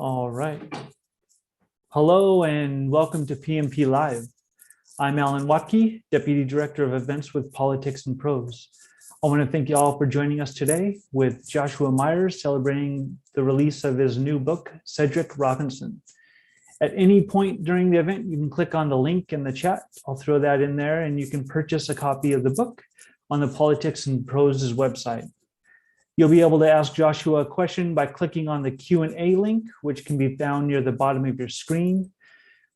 All right. Hello and welcome to PMP Live. I'm Alan Watke, Deputy Director of Events with Politics and Prose. I want to thank you all for joining us today with Joshua Myers celebrating the release of his new book, Cedric Robinson. At any point during the event, you can click on the link in the chat. I'll throw that in there and you can purchase a copy of the book on the Politics and Prose's website. You'll be able to ask Joshua a question by clicking on the Q&A link, which can be found near the bottom of your screen.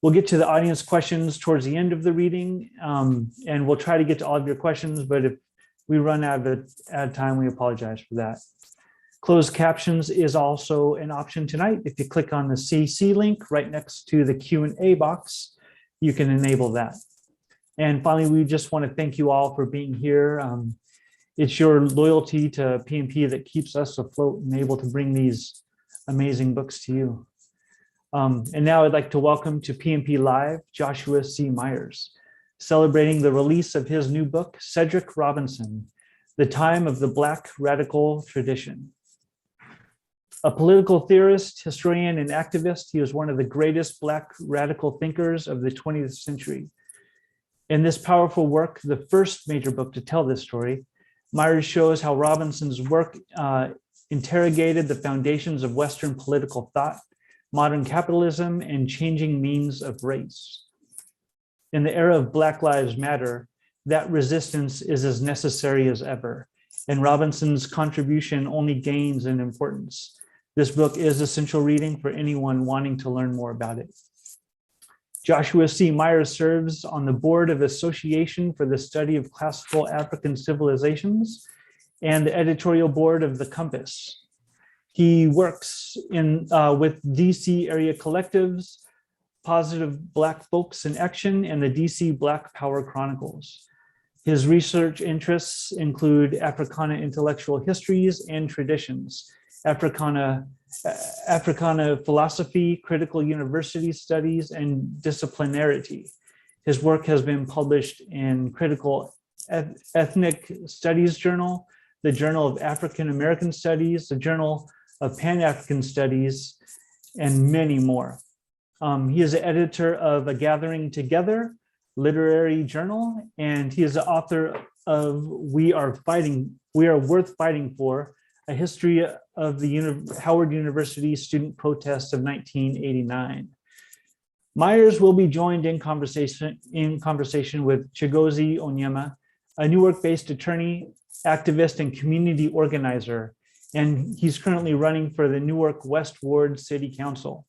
We'll get to the audience questions towards the end of the reading, and we'll try to get to all of your questions, but if we run out of time, we apologize for that. Closed captions is also an option tonight. If you click on the CC link right next to the Q&A box, you can enable that. And finally, we just want to thank you all for being here. It's your loyalty to PMP that keeps us afloat and able to bring these amazing books to you. And now I'd like to welcome to PMP Live, Joshua C. Myers, celebrating the release of his new book, Cedric Robinson, The Time of the Black Radical Tradition. A political theorist, historian, and activist, he was one of the greatest Black radical thinkers of the 20th century. In this powerful work, the first major book to tell this story, Myers shows how Robinson's work interrogated the foundations of Western political thought, modern capitalism, and changing means of race. In the era of Black Lives Matter, that resistance is as necessary as ever, and Robinson's contribution only gains in importance. This book is essential reading for anyone wanting to learn more about it. Joshua C. Myers serves on the board of Association for the Study of Classical African Civilizations and the editorial board of The Compass. He works with DC area collectives, Positive Black Folks in Action, and the DC Black Power Chronicles. His research interests include Africana intellectual histories and traditions, Africana philosophy, critical university studies, and disciplinarity. His work has been published in Critical Ethnic Studies Journal, the Journal of African American Studies, the Journal of Pan-African Studies, and many more. He is the editor of A Gathering Together literary journal, and he is the author of We Are Worth Fighting For, a history of the Howard University student protests of 1989. Myers will be joined in conversation with Chigozie Onyema, a Newark-based attorney, activist, and community organizer, and he's currently running for the Newark West Ward City Council.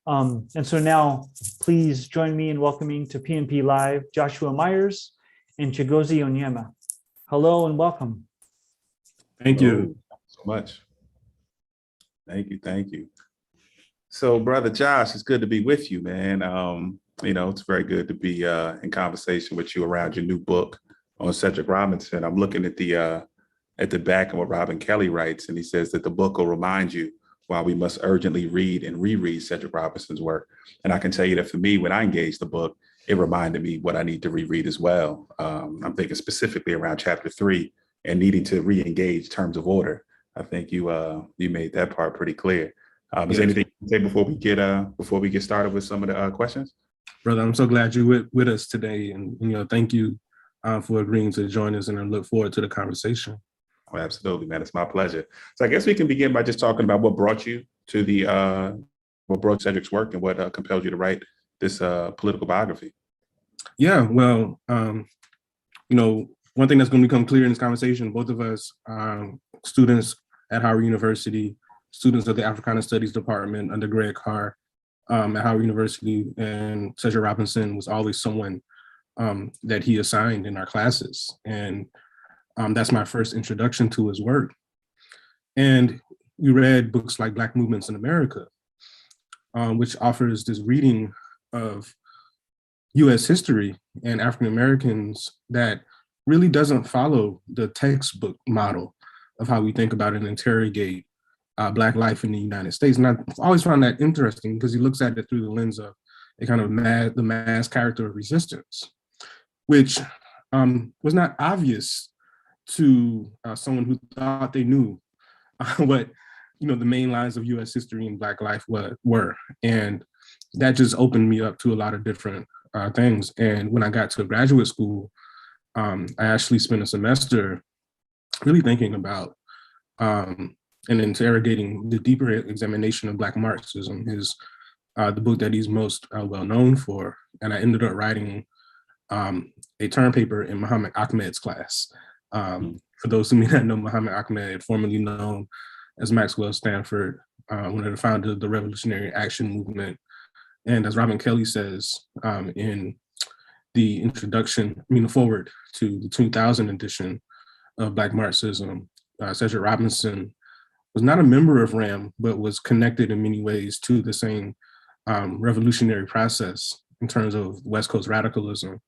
And so now, please join me in welcoming to PMP Live, Joshua Myers and Chigozie Onyema. Hello and welcome. Thank you so much. Thank you. So, Brother Josh, it's good to be with you, man. It's very good to be in conversation with you around your new book on Cedric Robinson. I'm looking at the back of what Robin Kelly writes, and he says that the book will remind you why we must urgently read and reread Cedric Robinson's work. And I can tell you that for me, when I engaged the book, it reminded me what I need to reread as well. I'm thinking specifically around chapter 3 and needing to re-engage terms of order. I think you made that part pretty clear. Is there anything you can say before we get started with some of the questions? Brother, I'm so glad you're with us today, and thank you for agreeing to join us, and I look forward to the conversation. Oh, absolutely, man. It's my pleasure. So I guess we can begin by just talking about what brought you to what brought Cedric's work and what compelled you to write this political biography. Yeah, well, one thing that's going to become clear in this conversation, both of us students at Howard University, students of the Africana Studies Department under Greg Carr at Howard University, and Cedric Robinson was always someone that he assigned in our classes. And that's my first introduction to his work. And we read books like Black Movements in America, which offers this reading of US history and African Americans that really doesn't follow the textbook model of how we think about and interrogate Black life in the United States. And I've always found that interesting because he looks at it through the lens of a kind of the mass character of resistance, which was not obvious to someone who thought they knew what the main lines of US history and Black life were. And that just opened me up to a lot of different things. And when I got to graduate school, I actually spent a semester really thinking about and interrogating the deeper examination of Black Marxism, is the book that he's most well known for. And I ended up writing a term paper in Muhammad Ahmed's class. For those who may not know, Muhammad Ahmed, formerly known as Maxwell Stanford, one of the founders of the Revolutionary Action Movement. And as Robin Kelly says in the introduction, the forward to the 2000 edition of Black Marxism, Cedric Robinson was not a member of RAM, but was connected in many ways to the same revolutionary process in terms of West Coast radicalism.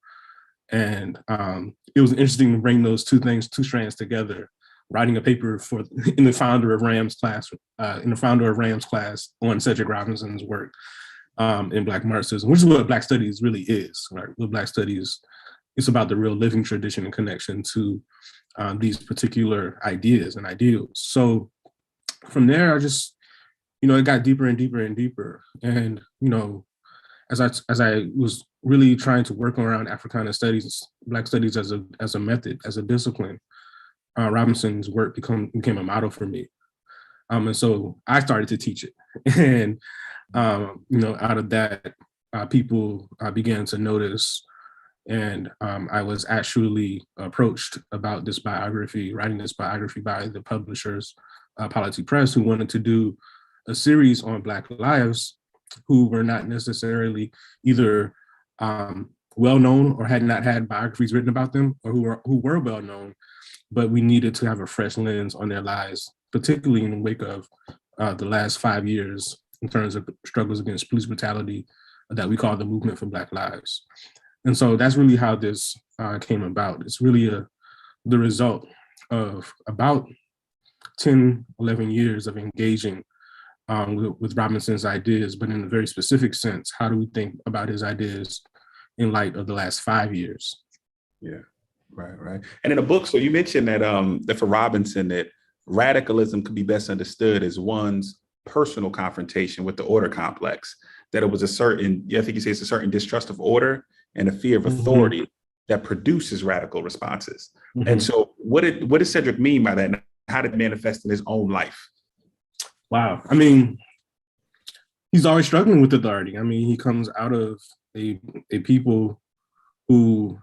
And it was interesting to bring those two strands together, writing a paper in the founder of RAM's class on Cedric Robinson's work in Black Marxism, which is what Black Studies really is, right? What Black Studies, it's about the real living tradition and connection to these particular ideas and ideals. So from there, I just, it got deeper and deeper and deeper. And, as I was really trying to work around Africana studies, Black studies as a method, as a discipline, Robinson's work became a model for me. And so I started to teach it. And, out of that, people began to notice. And I was actually approached about this biography, writing this biography by the publishers, Politic Press, who wanted to do a series on Black lives who were not necessarily either well-known or had not had biographies written about them, or who were well-known, but we needed to have a fresh lens on their lives, particularly in the wake of the last 5 years in terms of struggles against police brutality that we call the Movement for Black Lives. And so that's really how this came about. It's really the result of about 10, 11 years of engaging with Robinson's ideas, but in a very specific sense, how do we think about his ideas in light of the last 5 years? Yeah, right. And in the book, so you mentioned that for Robinson, that radicalism could be best understood as one's personal confrontation with the order complex, that it was I think you say it's a certain distrust of order and a fear of authority that produces radical responses. And so what did Cedric mean by that? And how did it manifest in his own life? Wow. He's always struggling with authority. He comes out of a people whose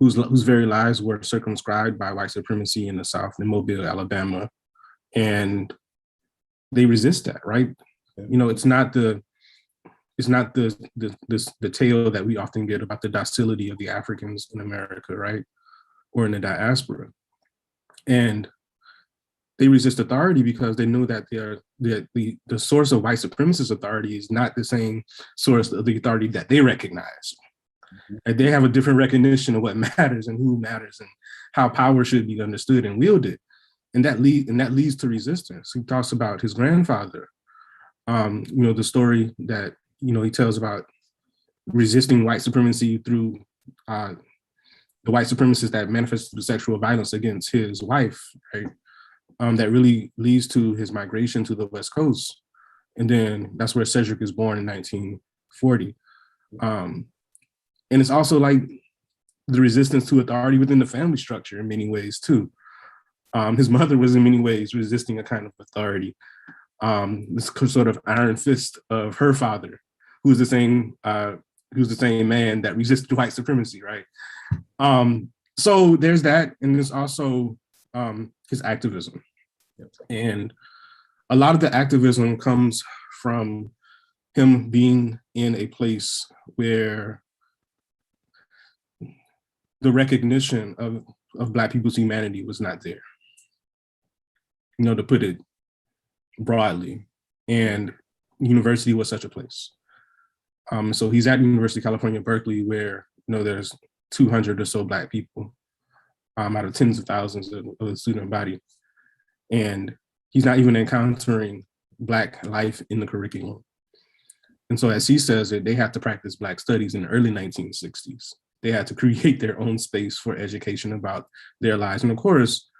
very lives were circumscribed by white supremacy in the South, in Mobile, Alabama, and they resist that, right? Yeah. It's not the tale that we often get about the docility of the Africans in America, right, or in the diaspora, and they resist authority because they know that the source of white supremacist authority is not the same source of the authority that they recognize. And they have a different recognition of what matters and who matters and how power should be understood and wielded. And that leads to resistance. He talks about his grandfather, the story that, he tells about resisting white supremacy through the white supremacists that manifested through sexual violence against his wife, right? That really leads to his migration to the West Coast. And then that's where Cedric is born in 1940. And it's also like the resistance to authority within the family structure in many ways too. His mother was in many ways resisting a kind of authority. This sort of iron fist of her father, who's the same man that resisted white supremacy, right? So there's that, and there's also his activism. And a lot of the activism comes from him being in a place where the recognition of Black people's humanity was not there, to put it broadly. And university was such a place. So he's at University of California, Berkeley, where there's 200 or so Black people out of tens of thousands of the student body. And he's not even encountering Black life in the curriculum. And so as he says it, they have to practice Black studies in the early 1960s. They had to create their own space for education about their lives. And of course,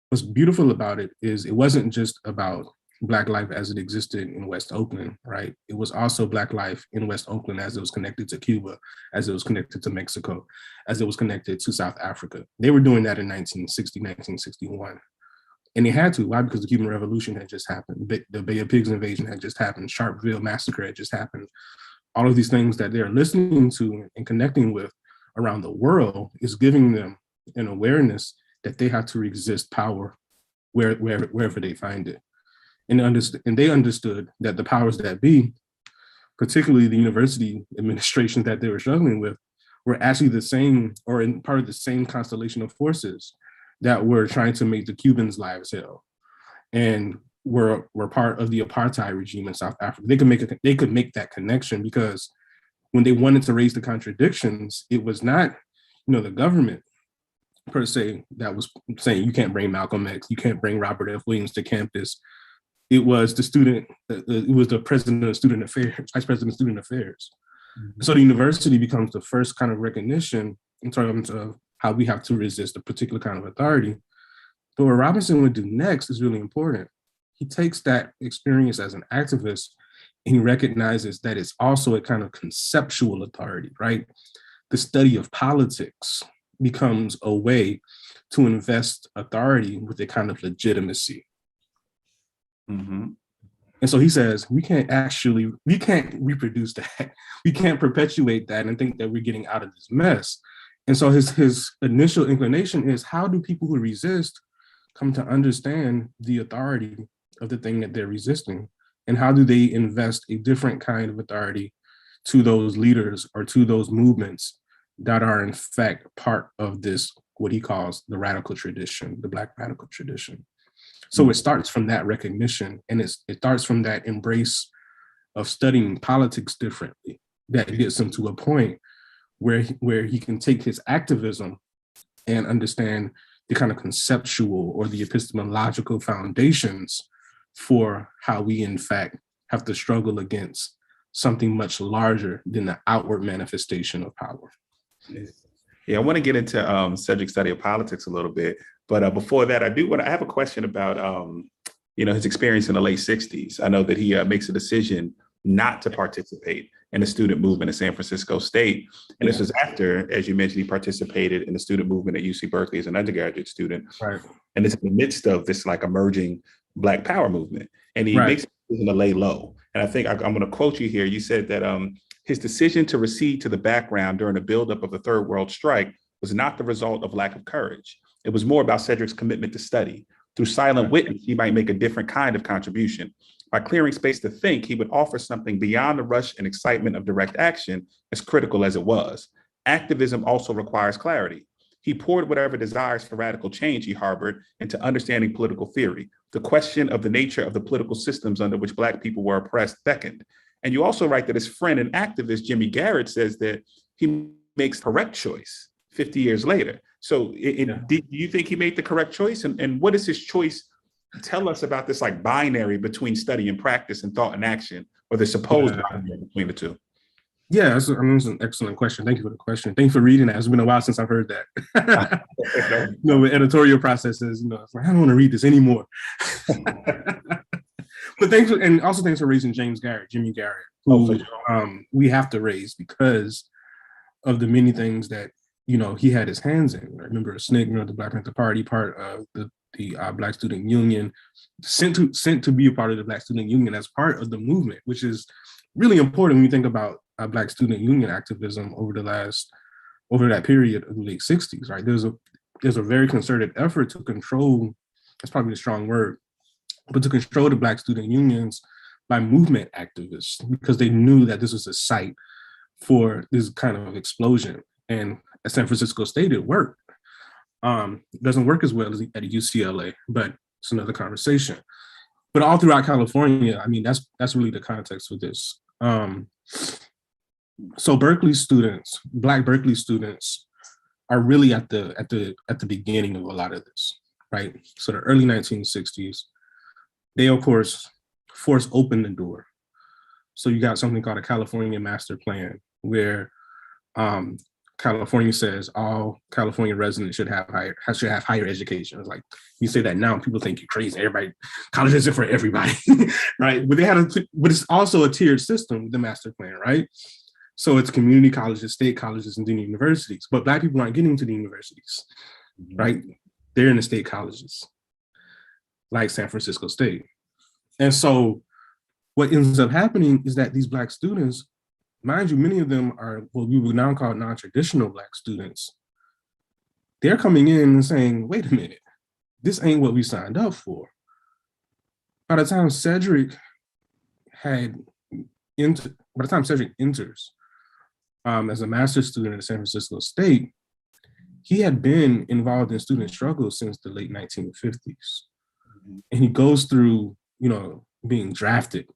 what's beautiful about it is it wasn't just about Black life as it existed in West Oakland, right? It was also Black life in West Oakland as it was connected to Cuba, as it was connected to Mexico, as it was connected to South Africa. They were doing that in 1960, 1961. And they had to. Why? Because the Cuban Revolution had just happened. The Bay of Pigs invasion had just happened. Sharpeville massacre had just happened. All of these things that they're listening to and connecting with around the world is giving them an awareness that they have to resist power wherever they find it. And they understood that the powers that be, particularly the university administration that they were struggling with, were actually the same, or in part of the same constellation of forces that were trying to make the Cubans' lives hell, and were part of the apartheid regime in South Africa. They could make that connection, because when they wanted to raise the contradictions, it was not, the government per se that was saying you can't bring Malcolm X, you can't bring Robert F. Williams to campus. It was the student, it was the president of student affairs, vice president of student affairs. Mm-hmm. So the university becomes the first kind of recognition in terms of how we have to resist a particular kind of authority. But what Robinson would do next is really important. He takes that experience as an activist and he recognizes that it's also a kind of conceptual authority, right? The study of politics becomes a way to invest authority with a kind of legitimacy. Mm-hmm. And so he says, we can't reproduce that. We can't perpetuate that and think that we're getting out of this mess. And so his initial inclination is, how do people who resist come to understand the authority of the thing that they're resisting? And how do they invest a different kind of authority to those leaders or to those movements that are in fact part of this, what he calls the radical tradition, the Black radical tradition? So it starts from that recognition, and it starts from that embrace of studying politics differently that gets him to a point where he can take his activism and understand the kind of conceptual or the epistemological foundations for how we in fact have to struggle against something much larger than the outward manifestation of power. Yeah, I want to get into Cedric's study of politics a little bit. But before that, I have a question about, his experience in the late 60s. I know that he makes a decision not to participate in the student movement in San Francisco State. And this was after, as you mentioned, he participated in the student movement at UC Berkeley as an undergraduate student. Right. And it's in the midst of this like emerging Black power movement. And he makes a decision to lay low. And I think I'm going to quote you here. You said that his decision to recede to the background during the buildup of the Third World Strike was not the result of lack of courage. It was more about Cedric's commitment to study. Through silent witness, he might make a different kind of contribution. By clearing space to think, he would offer something beyond the rush and excitement of direct action, as critical as it was. Activism also requires clarity. He poured whatever desires for radical change he harbored into understanding political theory. The question of the nature of the political systems under which Black people were oppressed beckoned. And you also write that his friend and activist, Jimmy Garrett, says that he makes the correct choice 50 years later. So do you think he made the correct choice? And what does his choice tell us about this like binary between study and practice and thought and action, or the supposed binary between the two? Yeah, that's an excellent question. Thank you for the question. Thank you for reading that. It's been a while since I've heard that. With editorial processes, it's like, I don't want to read this anymore. But thanks for raising Jimmy Garrett, who we have to raise because of the many things that he had his hands in. I remember a SNCC, the Black Panther Party, part of the Black Student Union, sent to be a part of the Black Student Union as part of the movement, which is really important when you think about Black Student Union activism over that period of the late 60s, right? There's a very concerted effort to control, that's probably a strong word, but to control the Black student unions by movement activists, because they knew that this was a site for this kind of explosion. And at San Francisco State, it worked. It doesn't work as well as at UCLA, but it's another conversation. But all throughout California, that's really the context for this. So Berkeley students, Black Berkeley students, are really at the beginning of a lot of this, right? So the early 1960s, they of course force open the door. So you got something called a California Master Plan, where California says all California residents should have higher education. It's like you say that now, people think you're crazy. Everybody, college isn't for everybody, right? But but it's also a tiered system, the master plan, right? So it's community colleges, state colleges, and then universities. But Black people aren't getting to the universities, right? They're in the state colleges, like San Francisco State. And so what ends up happening is that these Black students, mind you, many of them are what we would now call non-traditional Black students. They're coming in and saying, wait a minute, this ain't what we signed up for. By the time Cedric enters as a master's student at San Francisco State, he had been involved in student struggle since the late 1950s. And he goes through, being drafted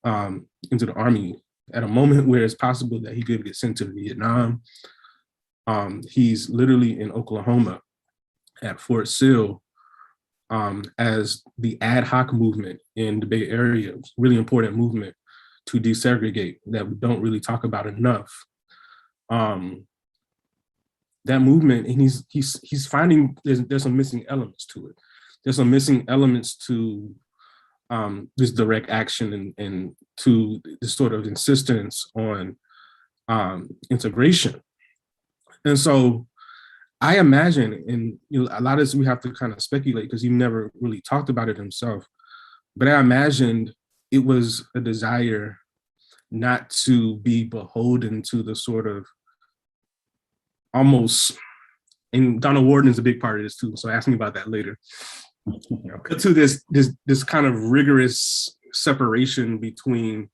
into the Army at a moment where it's possible that he could get sent to Vietnam. He's literally in Oklahoma at Fort Sill as the ad hoc movement in the Bay Area, really important movement to desegregate that we don't really talk about enough. That movement, and he's finding there's some missing elements to it. There's some missing elements to this direct action and to this sort of insistence on integration. And so I imagine, and a lot of this we have to kind of speculate because he never really talked about it himself, but I imagined it was a desire not to be beholden to the sort of almost, and Donald Warden is a big part of this too, so ask me about that later. To this kind of rigorous separation between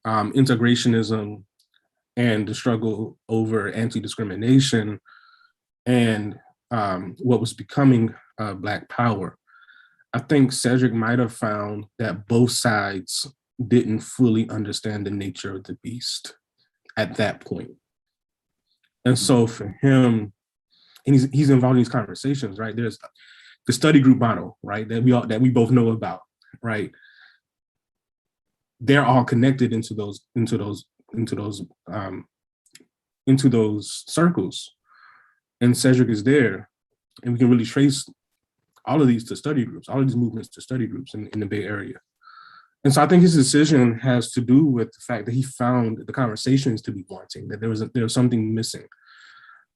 integrationism and the struggle over anti-discrimination and what was becoming Black power. I think Cedric might have found that both sides didn't fully understand the nature of the beast at that point. And so for him, and he's involved in these conversations, right? There's the study group model, right? That we both know about, right? They're all connected into those circles. And Cedric is there. And we can really trace all of these to study groups, all of these movements to study groups in the Bay Area. And so I think his decision has to do with the fact that he found the conversations to be wanting, that there was something missing.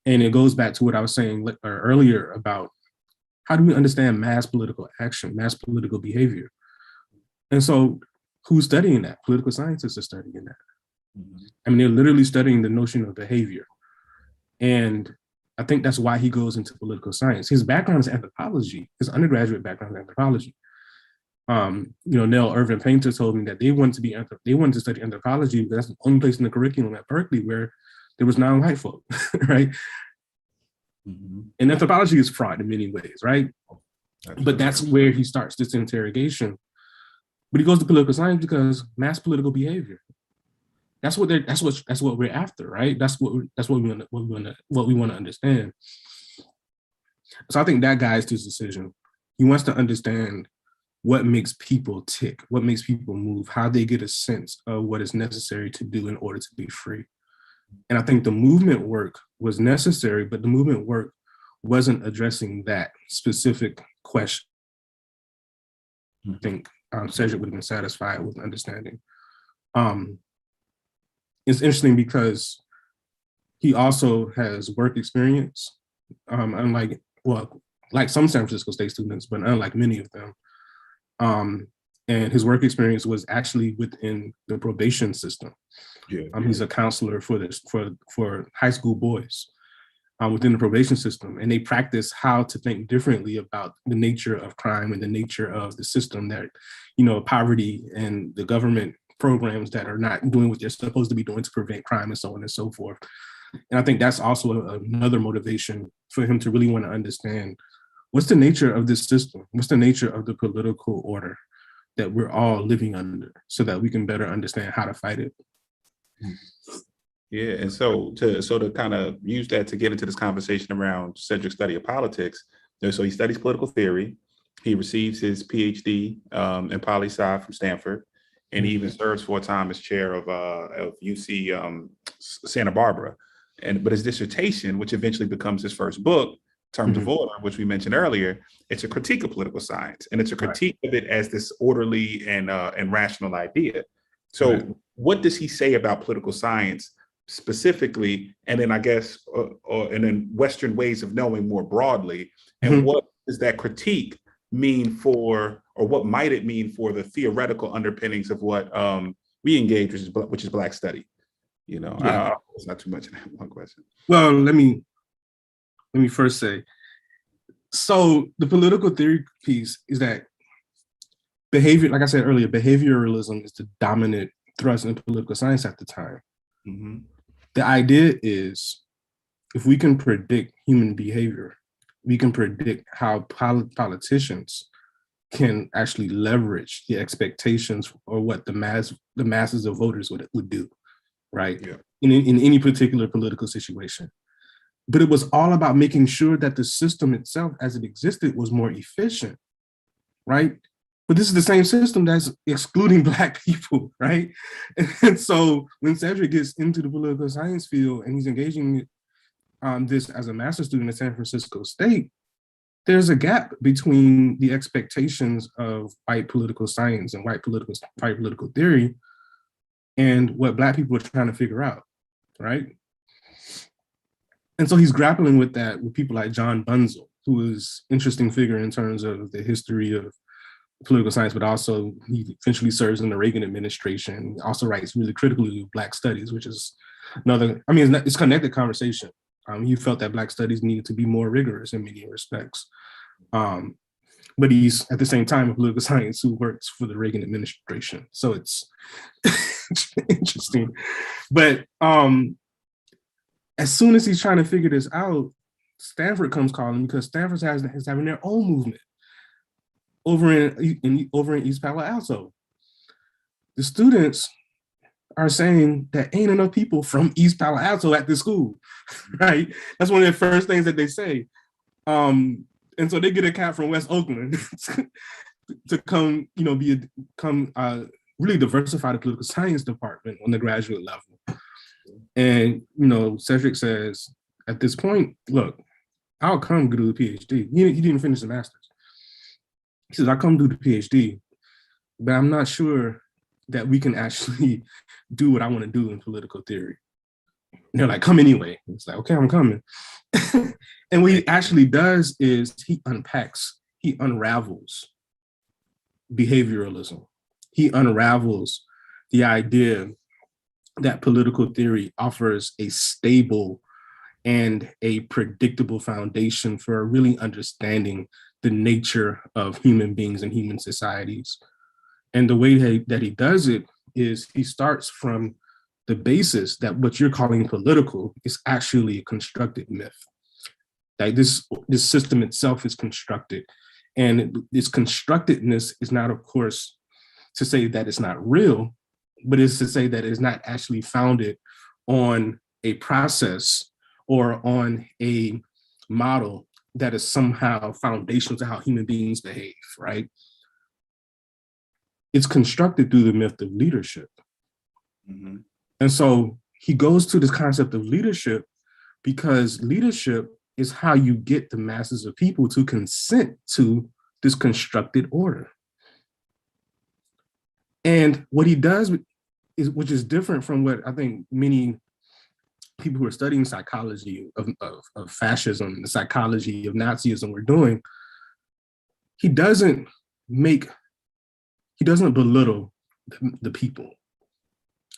And it goes back to what I was saying earlier about how do we understand mass political action, mass political behavior? And so who's studying that? Political scientists are studying that. I mean, they're literally studying the notion of behavior. And I think that's why he goes into political science. His background is anthropology. His undergraduate background is anthropology. Nell Irvin Painter told me that they wanted to study anthropology because that's the only place in the curriculum at Berkeley where there was non-white folk, right? And anthropology is fraught in many ways, right? But that's where he starts this interrogation. But he goes to political science because mass political behavior. That's what we're after, right? That's what we want to understand. So I think that guides his decision. He wants to understand what makes people tick, what makes people move, how they get a sense of what is necessary to do in order to be free. And I think the movement work was necessary, but the movement work wasn't addressing that specific question. I think Cedric would have been satisfied with understanding. It's interesting because he also has work experience, like some San Francisco State students, but unlike many of them. And his work experience was actually within the probation system. He's a counselor for high school boys within the probation system, and they practice how to think differently about the nature of crime and the nature of the system that, poverty and the government programs that are not doing what they're supposed to be doing to prevent crime and so on and so forth. And I think that's also another motivation for him to really want to understand what's the nature of this system? What's the nature of the political order that we're all living under so that we can better understand how to fight it? Yeah, and so to kind of use that to get into this conversation around Cedric's study of politics, so he studies political theory, he receives his PhD in poli-sci from Stanford, and he even serves for a time as chair of UC Santa Barbara. but his dissertation, which eventually becomes his first book, Terms of Order, which we mentioned earlier, it's a critique of political science, and it's a critique of it as this orderly and rational idea. So what does he say about political science specifically, and then I guess, and then Western ways of knowing more broadly, and what does that critique mean for, or what might it mean for the theoretical underpinnings of what we engage, which is Black study? You know, it's not too much in that one question. Well, let me first say, so the political theory piece is that behavior, like I said earlier, behavioralism is the dominant thrust in political science at the time. The idea is, if we can predict human behavior, we can predict how politicians can actually leverage the expectations or what the masses of voters would do, right? In any particular political situation. But it was all about making sure that the system itself as it existed was more efficient, right? But this is the same system that's excluding Black people, right? And so when Cedric gets into the political science field and he's engaging this as a master's student at San Francisco State, there's a gap between the expectations of white political science and white political theory and what Black people are trying to figure out, right? And so he's grappling with that with people like John Bunzel, who is an interesting figure in terms of the history of political science, but also he eventually serves in the Reagan administration. He also writes really critically of Black studies, which is another, I mean, it's connected conversation. He felt that Black studies needed to be more rigorous in many respects. But he's at the same time a political science who works for the Reagan administration. So it's interesting. But as soon as he's trying to figure this out, Stanford comes calling because Stanford is having their own movement over in East Palo Alto. The students are saying that ain't enough people from East Palo Alto at this school, right? That's one of the first things that they say. And so they get a cat from West Oakland to come, really diversify the political science department on the graduate level. And, Cedric says, at this point, look, I'll come do the PhD. He didn't finish the master's. He says, I'll come do the PhD, but I'm not sure that we can actually do what I want to do in political theory. And they're like, come anyway. It's like, okay, I'm coming. And what he actually does is he unravels behavioralism. He unravels the idea that political theory offers a stable and a predictable foundation for really understanding the nature of human beings and human societies. And the way that he does it is he starts from the basis that what you're calling political is actually a constructed myth. Like this system itself is constructed. And this constructedness is not, of course, to say that it's not real, but it's to say that it's not actually founded on a process or on a model that is somehow foundational to how human beings behave, right? It's constructed through the myth of leadership. Mm-hmm. And so he goes to this concept of leadership because leadership is how you get the masses of people to consent to this constructed order. And what he does is, which is different from what I think many people who are studying psychology of fascism, the psychology of Nazism were doing, he doesn't belittle the people.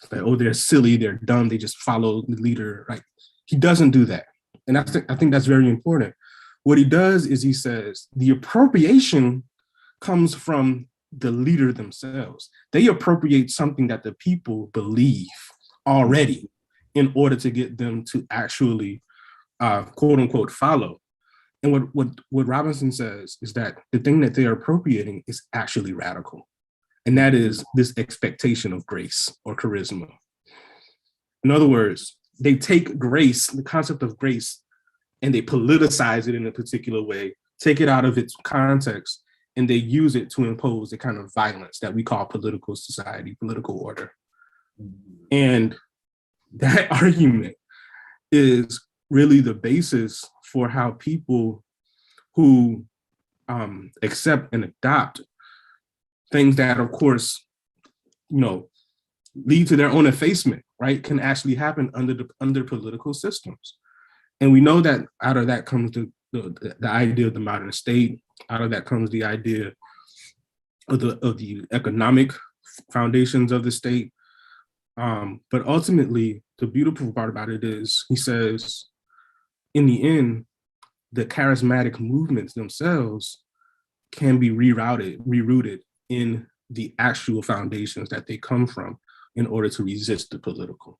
It's like, oh, they're silly, they're dumb, they just follow the leader, right? He doesn't do that. And I think that's very important. What he does is he says the appropriation comes from the leader themselves. They appropriate something that the people believe already in order to get them to actually, quote unquote, follow. And what Robinson says is that the thing that they are appropriating is actually radical. And that is this expectation of grace or charisma. In other words, they take grace, the concept of grace, and they politicize it in a particular way, take it out of its context, and they use it to impose a kind of violence that we call political society, political order. And that argument is really the basis for how people who accept and adopt things that, of course, lead to their own effacement, right, can actually happen under political systems. And we know that out of that comes the idea of the modern state. Out of that comes the idea of the economic foundations of the state. But ultimately, the beautiful part about it is, he says, in the end, the charismatic movements themselves can be rerooted in the actual foundations that they come from in order to resist the political.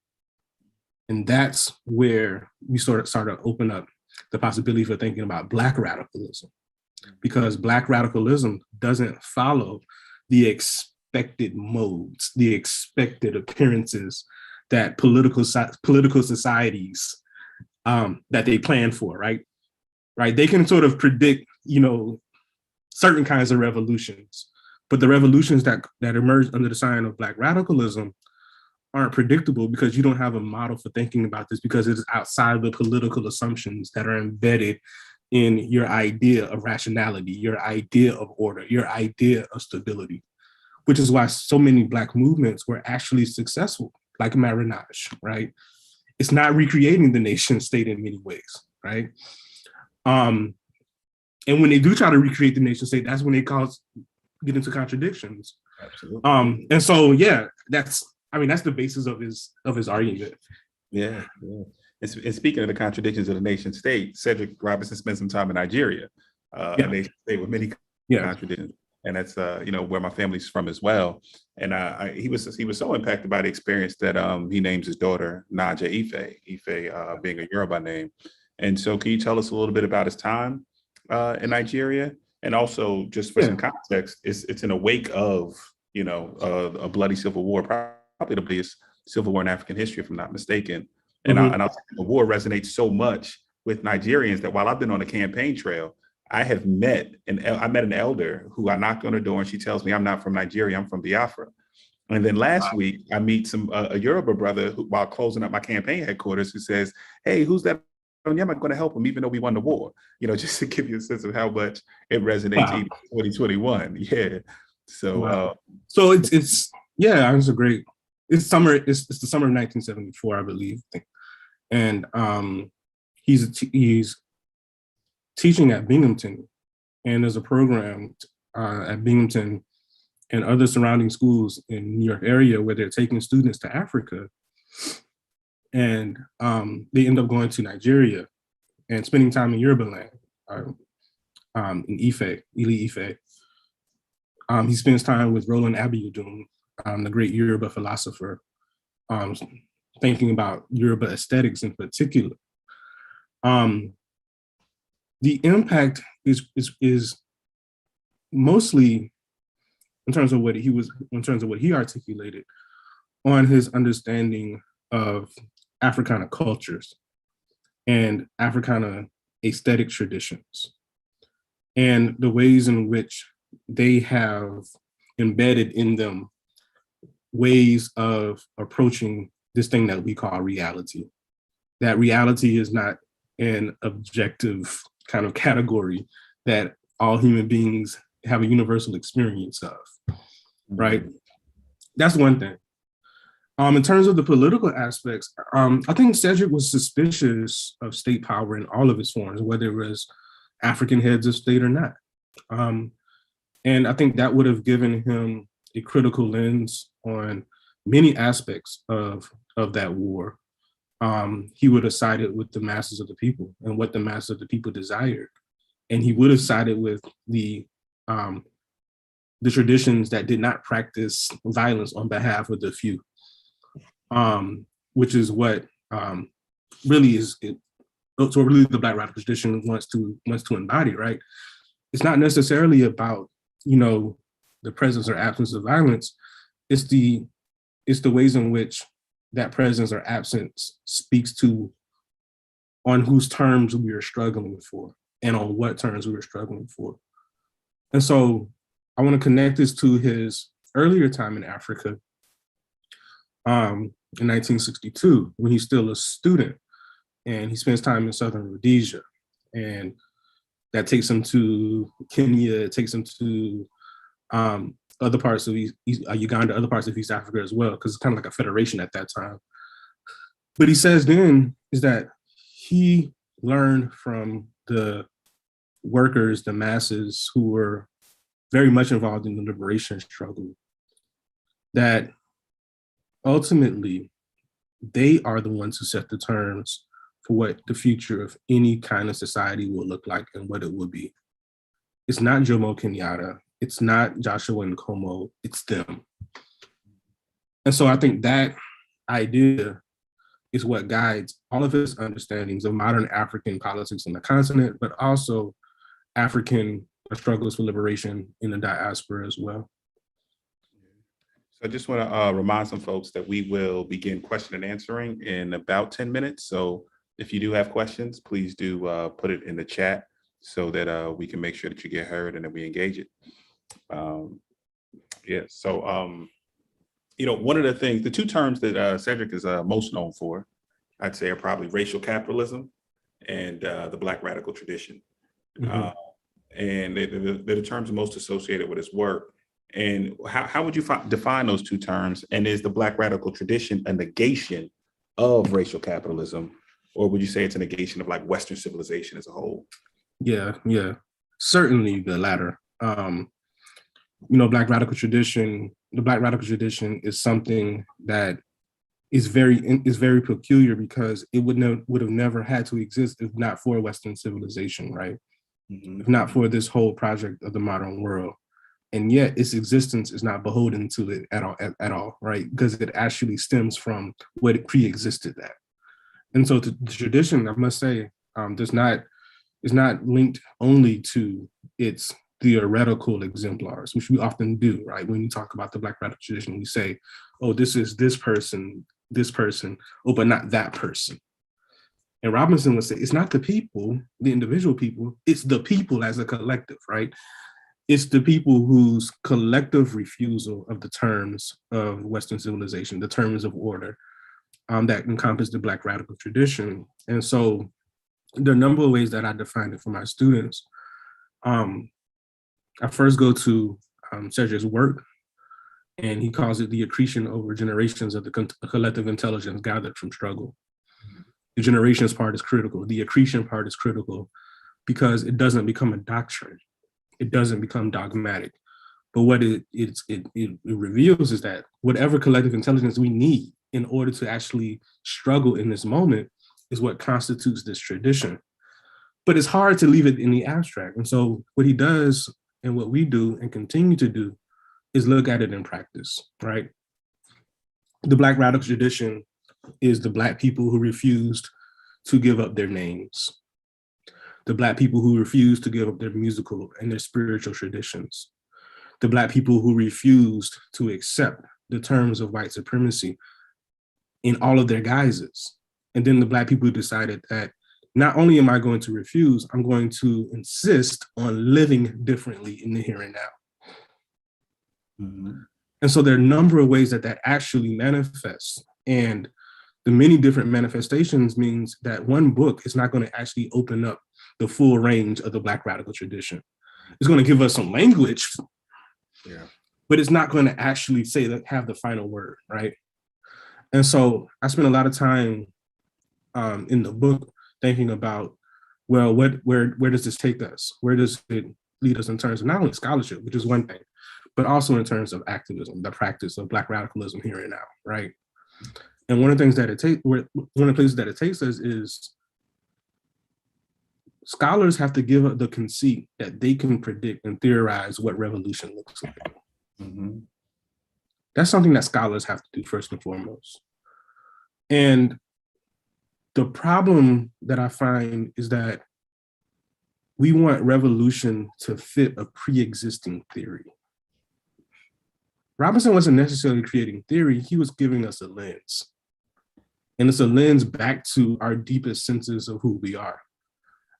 And that's where we sort of start to open up the possibility for thinking about Black radicalism, because Black radicalism doesn't follow the expected modes, the expected appearances that political societies that they plan for, right? They can sort of predict, certain kinds of revolutions, but the revolutions that emerge under the sign of Black radicalism aren't predictable, because you don't have a model for thinking about this, because it is outside of the political assumptions that are embedded in your idea of rationality, your idea of order, your idea of stability, which is why so many Black movements were actually successful, like Marinage, right? It's not recreating the nation state in many ways, right? And when they do try to recreate the nation state, that's when they get into contradictions. Absolutely. And so, yeah, that's the basis of his argument. Yeah. And speaking of the contradictions of the nation state, Cedric Robinson spent some time in Nigeria, a nation state with many contradictions. And that's where my family's from as well. And he was so impacted by the experience that he names his daughter Naja Ife being a Yoruba name. And so, can you tell us a little bit about his time in Nigeria? And also, just for some context, it's in the wake of a bloody civil war, probably the biggest civil war in African history, if I'm not mistaken. And the war resonates so much with Nigerians that while I've been on the campaign trail, I met an elder who I knocked on her door, and she tells me I'm not from Nigeria, I'm from Biafra. And then last week I meet a Yoruba brother who, while closing up my campaign headquarters, who says, "Hey, who's that? Onyema going to help him, even though we won the war." Just to give you a sense of how much it resonates even in 2021. Yeah. So, so it's a great. It's summer. It's the summer of 1974, I believe. And he's teaching at Binghamton, and there's a program at Binghamton and other surrounding schools in New York area where they're taking students to Africa, and they end up going to Nigeria and spending time in Yoruba land, in Ile Ife. He spends time with Roland Abiodun, the great Yoruba philosopher, thinking about Yoruba aesthetics in particular. The impact is mostly in terms of what he articulated on his understanding of Africana cultures and Africana aesthetic traditions, and the ways in which they have embedded in them ways of approaching this thing that we call reality. That reality is not an objective kind of category that all human beings have a universal experience of, right? That's one thing. In terms of the political aspects, I think Cedric was suspicious of state power in all of its forms, whether it was African heads of state or not. And I think that would have given him a critical lens on many aspects of that war. He would have sided with the masses of the people and what the masses of the people desired. And he would have sided with the traditions that did not practice violence on behalf of the few, which is what really the Black radical tradition wants to embody, right? It's not necessarily about, the presence or absence of violence. It's the ways in which that presence or absence speaks to on whose terms we are struggling for and on what terms we were struggling for. And so I want to connect this to his earlier time in Africa, in 1962, when he's still a student. and he spends time in southern Rhodesia, and that takes him to Kenya, it takes him to other parts of Uganda, other parts of East Africa as well, because it's kind of like a federation at that time. But he says then is that he learned from the workers, the masses who were very much involved in the liberation struggle, that ultimately they are the ones who set the terms for what the future of any kind of society will look like and what it will be. It's not Jomo Kenyatta, it's not Joshua Nkomo, it's them. And so I think that idea is what guides all of his understandings of modern African politics on the continent, but also African struggles for liberation in the diaspora as well. So I just want to remind some folks that we will begin question and answering in about 10 minutes. So if you do have questions, please do put it in the chat so that we can make sure that you get heard and that we engage it. One of the things, the two terms that Cedric is most known for, I'd say, are probably racial capitalism and the Black radical tradition. Mm-hmm. And they're the terms most associated with his work. And how would you define those two terms? And is the Black radical tradition a negation of racial capitalism, or would you say it's a negation of like Western civilization as a whole? Yeah, certainly the latter. The Black radical tradition is something that is very peculiar because it would have never had to exist if not for Western civilization, right? Mm-hmm. If not for this whole project of the modern world. And yet its existence is not beholden to it at all, right? Because it actually stems from what it pre-existed at. And so the tradition, I must say, is not linked only to its theoretical exemplars, which we often do, right? When you talk about the Black radical tradition, we say, oh, this is this person, oh, but not that person. And Robinson would say, it's not the people, the individual people, it's the people as a collective, right? It's the people whose collective refusal of the terms of Western civilization, the terms of order, that encompass the Black radical tradition. And so there are a number of ways that I define it for my students. I first go to Cedric's work, and he calls it the accretion over generations of the collective intelligence gathered from struggle. The generations part is critical. The accretion part is critical because it doesn't become a doctrine. It doesn't become dogmatic. But what it reveals is that whatever collective intelligence we need in order to actually struggle in this moment is what constitutes this tradition. But it's hard to leave it in the abstract. And so what he does and what we do and continue to do is look at it in practice, right? The Black radical tradition is the Black people who refused to give up their names, the Black people who refused to give up their musical and their spiritual traditions, the Black people who refused to accept the terms of white supremacy in all of their guises. And then the Black people who decided that not only am I going to refuse, I'm going to insist on living differently in the here and now. Mm-hmm. And so there are a number of ways that actually manifests. And the many different manifestations means that one book is not going to actually open up the full range of the Black radical tradition. It's going to give us some language, but it's not going to actually say that have the final word, right? And so I spent a lot of time in the book thinking about, well, where does this take us? Where does it lead us in terms of not only scholarship, which is one thing, but also in terms of activism, the practice of Black radicalism here and now, right? And one of the things that one of the places that it takes us is scholars have to give up the conceit that they can predict and theorize what revolution looks like. Mm-hmm. That's something that scholars have to do first and foremost. And the problem that I find is that we want revolution to fit a pre-existing theory. Robinson wasn't necessarily creating theory, he was giving us a lens. And it's a lens back to our deepest senses of who we are.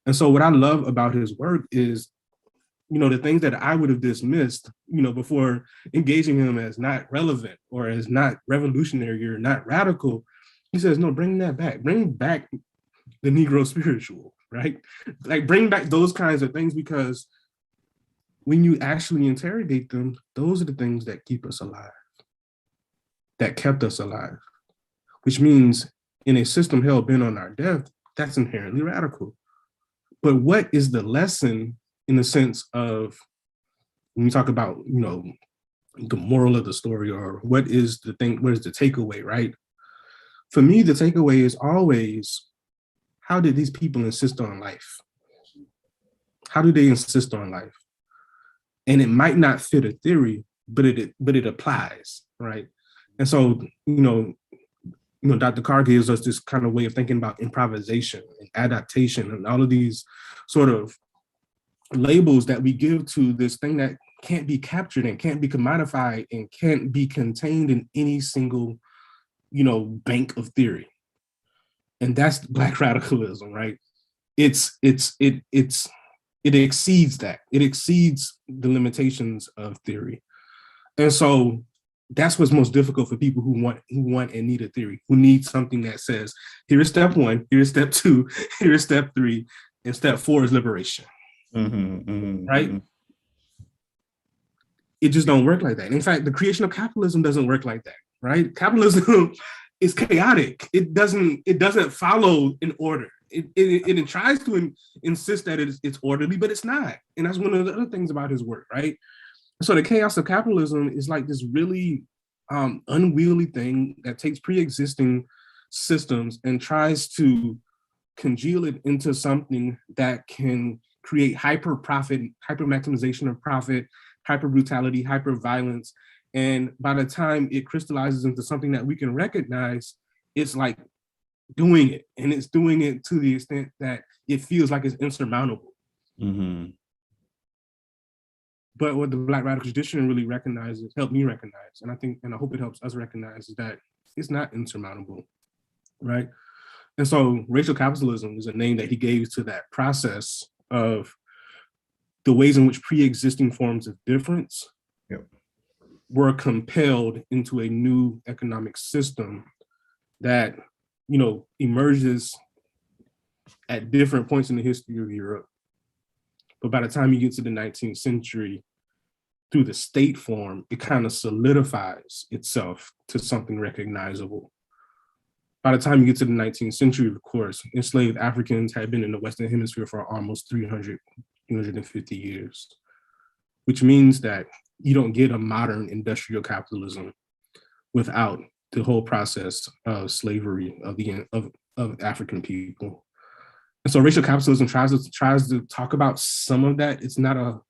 And so what I love about his work is, the things that I would have dismissed, before engaging him as not relevant or as not revolutionary or not radical, he says, no, bring that back. Bring back the Negro spiritual, right? Like bring back those kinds of things, because when you actually interrogate them, those are the things that keep us alive, that kept us alive, which means in a system hell bent on our death, that's inherently radical. But what is the lesson in the sense of when we talk about, the moral of the story, or what is the takeaway, right? For me, the takeaway is always, how did these people insist on life? How do they insist on life? And it might not fit a theory, but it applies, right? And so, Dr. Carr gives us this kind of way of thinking about improvisation and adaptation and all of these sort of labels that we give to this thing that can't be captured and can't be commodified and can't be contained in any single, bank of theory. And that's Black radicalism, right? It exceeds that. It exceeds the limitations of theory. And so that's what's most difficult for people who want and need a theory, who need something that says, here is step 1, here is step 2, here is step 3, and step 4 is liberation. Right? It just don't work like that. In fact, the creation of capitalism doesn't work like that, right? Capitalism is chaotic. It doesn't follow an order. It tries to insist that it's orderly, but it's not. And that's one of the other things about his work, right? So the chaos of capitalism is like this really unwieldy thing that takes pre-existing systems and tries to congeal it into something that can create hyper profit, hyper maximization of profit, hyper brutality, hyper violence. And by the time it crystallizes into something that we can recognize, it's like doing it. And it's doing it to the extent that it feels like it's insurmountable. But what the Black radical tradition really recognizes, helped me recognize, and I hope it helps us recognize, is that it's not insurmountable, right? And so racial capitalism is a name that he gave to that process of the ways in which pre-existing forms of difference were compelled into a new economic system that, emerges at different points in the history of Europe. But by the time you get to the 19th century, through the state form, it kind of solidifies itself to something recognizable. By the time you get to the 19th century, of course, enslaved Africans had been in the Western Hemisphere for almost 350 years, which means that you don't get a modern industrial capitalism without the whole process of slavery of African people. And so racial capitalism tries to talk about some of that. It's not a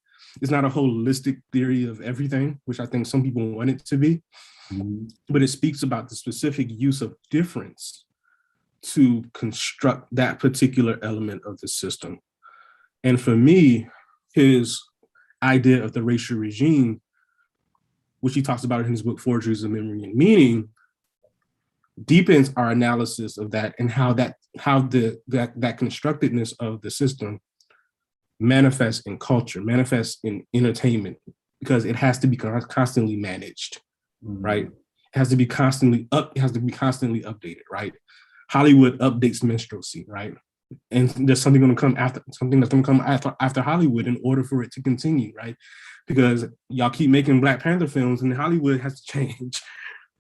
holistic theory of everything, which I think some people want it to be, but it speaks about the specific use of difference to construct that particular element of the system. And for me, his idea of the racial regime, which he talks about in his book, Forgeries of Memory and Meaning, deepens our analysis of that and how that constructedness of the system manifests in culture, manifests in entertainment, because it has to be constantly managed, right? It has to be constantly updated, right? Hollywood updates minstrelsy, right? And there's something that's gonna come after Hollywood in order for it to continue, right? Because y'all keep making Black Panther films and Hollywood has to change.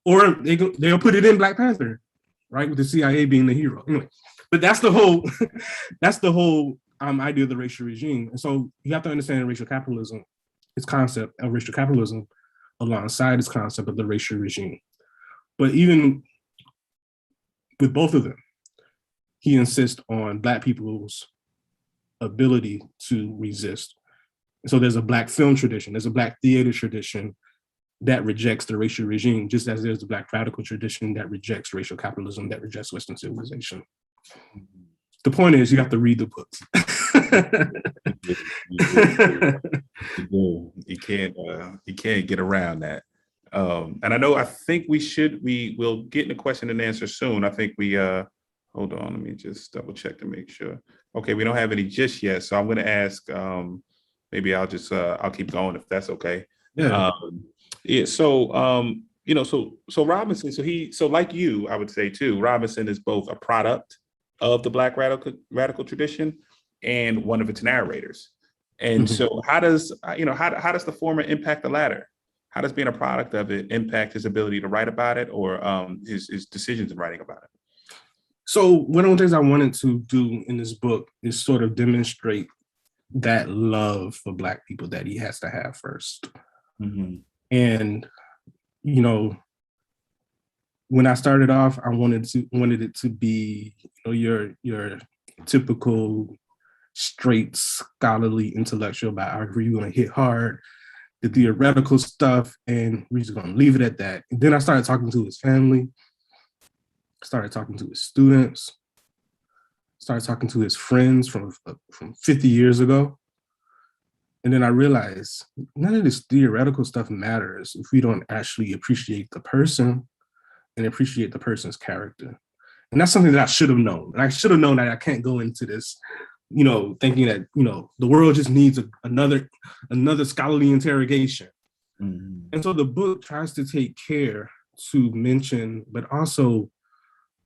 Or they'll put it in Black Panther, right? With the CIA being the hero. Anyway, but that's the whole idea of the racial regime. And so you have to understand racial capitalism, its concept of racial capitalism alongside its concept of the racial regime. But even with both of them, he insists on Black people's ability to resist. So there's a Black film tradition, there's a Black theater tradition that rejects the racial regime, just as there's the Black radical tradition that rejects racial capitalism, that rejects Western civilization. The point is, you have to read the books. You can't get around that. And I think we'll get into question and answer soon. I think hold on, let me just double check to make sure. Okay, we don't have any just yet. So I'm gonna ask, maybe I'll keep going if that's okay. Yeah. So Robinson, so like you, I would say too, Robinson is both a product of the Black radical tradition and one of its narrators. And so how does the former impact the latter? How does being a product of it impact his ability to write about it, or his decisions in writing about it? So one of the things I wanted to do in this book is sort of demonstrate that love for Black people that he has to have first. Mm-hmm. And, when I started off, I wanted it to be, your typical straight scholarly intellectual biography. You're going to hit hard the theoretical stuff, and we're just going to leave it at that. And then I started talking to his family, started talking to his students, started talking to his friends from 50 years ago. And then I realized none of this theoretical stuff matters if we don't actually appreciate the person and appreciate the person's character. And that's something that I should have known. And I should have known that I can't go into this, thinking that, the world just needs another scholarly interrogation. Mm-hmm. And so the book tries to take care to mention, but also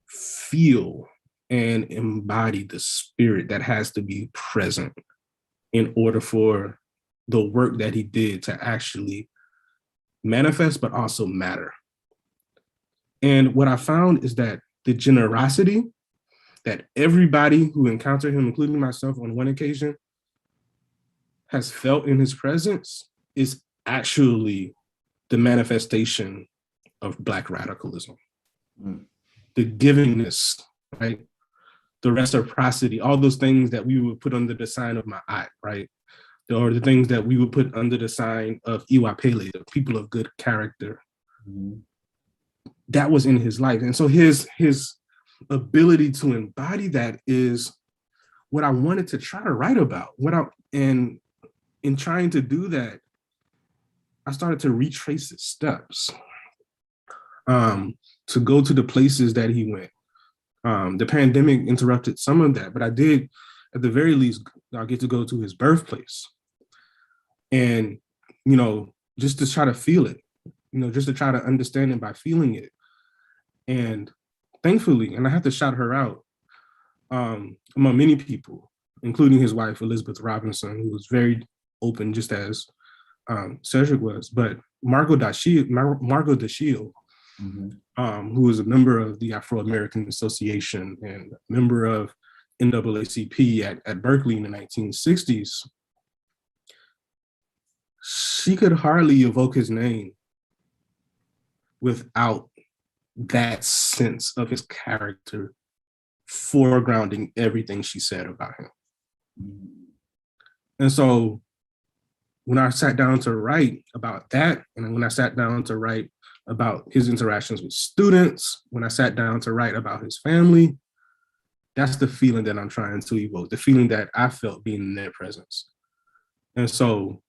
feel and embody the spirit that has to be present in order for the work that he did to actually manifest, but also matter. And what I found is that the generosity that everybody who encountered him, including myself on one occasion, has felt in his presence is actually the manifestation of Black radicalism. Mm. The givingness, right? The reciprocity, all those things that we would put under the sign of Ma'at, right? Or the things that we would put under the sign of Iwapele, the people of good character. Mm-hmm. That was in his life. And so his ability to embody that is what I wanted to try to write about. And in trying to do that, I started to retrace his steps, to go to the places that he went. The pandemic interrupted some of that, but I did, at the very least, I get to go to his birthplace. And, just to try to feel it, just to try to understand it by feeling it. And thankfully, and I have to shout her out, among many people, including his wife, Elizabeth Robinson, who was very open, just as Cedric was, but Margot Dashiell, mm-hmm. Who was a member of the Afro-American Association and a member of NAACP at Berkeley in the 1960s, she could hardly evoke his name without that sense of his character foregrounding everything she said about him. And so when I sat down to write about that, and when I sat down to write about his interactions with students, when I sat down to write about his family, that's the feeling that I'm trying to evoke, the feeling that I felt being in their presence. And so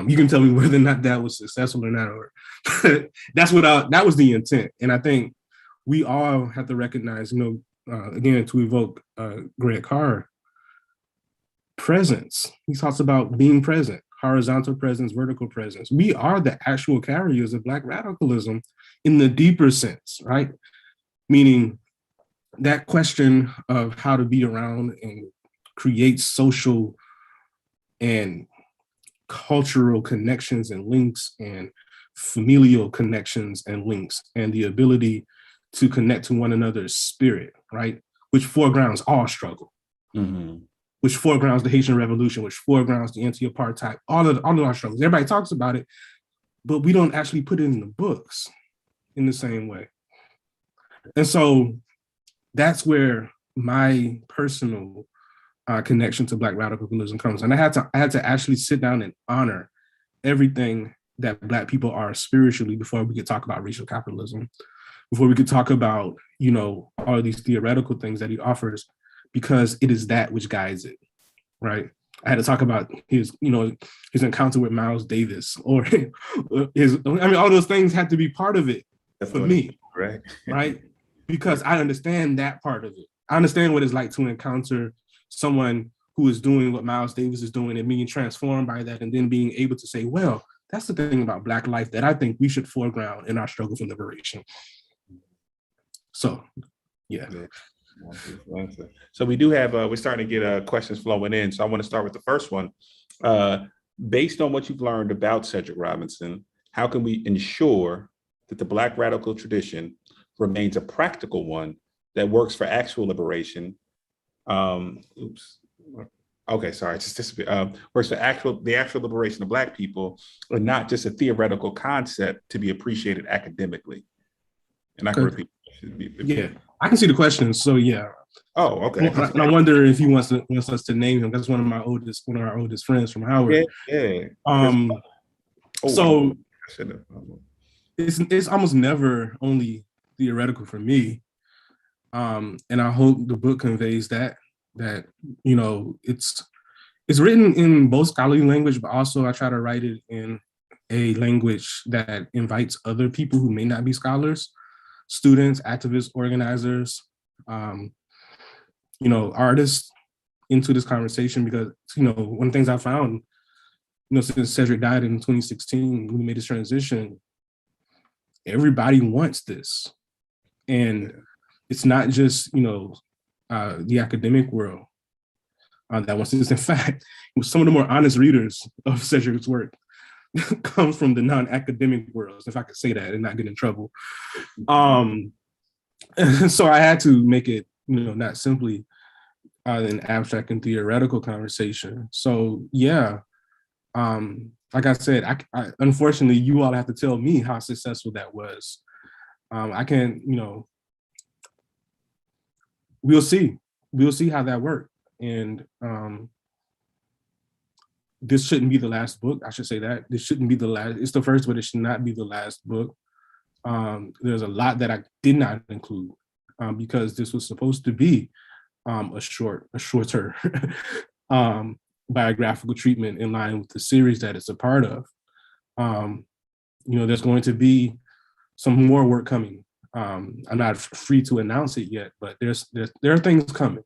you can tell me whether or not that was successful or not, or that was the intent. And I think we all have to recognize, again, to evoke Grant Carr, presence. He talks about being present, horizontal presence, vertical presence. We are the actual carriers of Black radicalism in the deeper sense, right? Meaning that question of how to be around and create social and cultural connections and links and familial connections and links, and the ability to connect to one another's spirit, right? Which foregrounds all struggle, mm-hmm. which foregrounds the Haitian Revolution, which foregrounds the anti-apartheid, all of our struggles. Everybody talks about it, but we don't actually put it in the books in the same way. And so that's where my personal connection to Black radicalism comes. And I had to actually sit down and honor everything that Black people are spiritually before we could talk about racial capitalism, before we could talk about, all of these theoretical things that he offers, because it is that which guides it, right? I had to talk about his encounter with Miles Davis, or all those things had to be part of it. That's for me, right? Right? Because I understand that part of it. I understand what it's like to encounter someone who is doing what Miles Davis is doing and being transformed by that, and then being able to say, well, that's the thing about Black life that I think we should foreground in our struggle for liberation. So, yeah. So we do have, we're starting to get questions flowing in. So I want to start with the first one. Based on what you've learned about Cedric Robinson, how can we ensure that the Black radical tradition remains a practical one that works for actual liberation? Oops. Okay, sorry. Works for the actual liberation of Black people, and not just a theoretical concept to be appreciated academically. And I can repeat. Yeah, I can see the question. So yeah. Oh, okay. And I wonder if he wants us to name him. That's one of our oldest friends from Howard. Yeah. So it's almost never only theoretical for me. And I hope the book conveys that it's written in both scholarly language, but also I try to write it in a language that invites other people who may not be scholars, students, activists, organizers, artists into this conversation, because, one of the things I found, since Cedric died in 2016, when we made this transition, everybody wants this. And it's not just, the academic world that wants this. In fact, some of the more honest readers of Cedric's work come from the non-academic worlds, if I could say that and not get in trouble. So I had to make it, not simply an abstract and theoretical conversation. So yeah, like I said, I unfortunately, you all have to tell me how successful that was. I can't, we'll see how that worked. And this shouldn't be the last book. I should say that this shouldn't be the last. It's the first, but it should not be the last book. There's a lot that I did not include because this was supposed to be a shorter biographical treatment in line with the series that it's a part of. There's going to be some more work coming. I'm not free to announce it yet, but there are things coming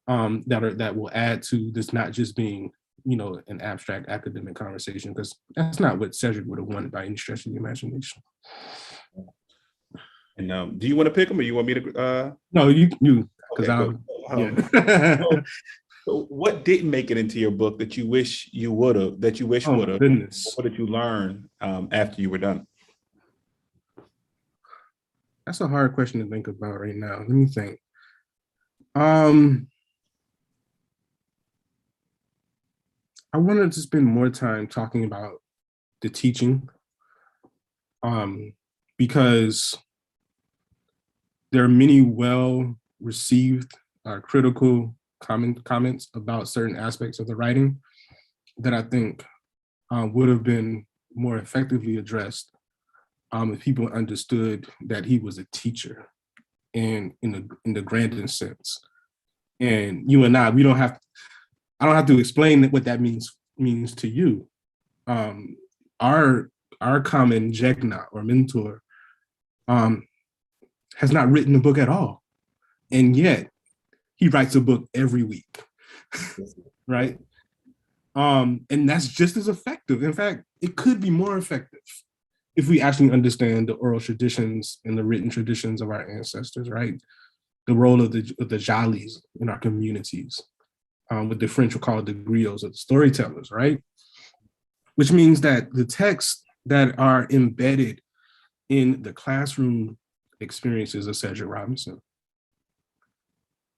that will add to this not just being an abstract academic conversation, because that's not what Cedric would have wanted by any stretch of the imagination. And do you want to pick them, or you want me to? No, you, because So what didn't make it into your book that you wish you would have? Would have? Goodness. What did you learn after you were done? That's a hard question to think about right now. Let me think. I wanted to spend more time talking about the teaching, because there are many well-received critical comments about certain aspects of the writing that I think would have been more effectively addressed if people understood that he was a teacher, and in the grandest sense. And you and I don't have to explain what that means to you. Our common Jegna or mentor has not written a book at all, and yet he writes a book every week, right? And that's just as effective. In fact, it could be more effective if we actually understand the oral traditions and the written traditions of our ancestors, right? The role of the Jalis in our communities, what the French would call the griots, or the storytellers, right? Which means that the texts that are embedded in the classroom experiences of Cedric Robinson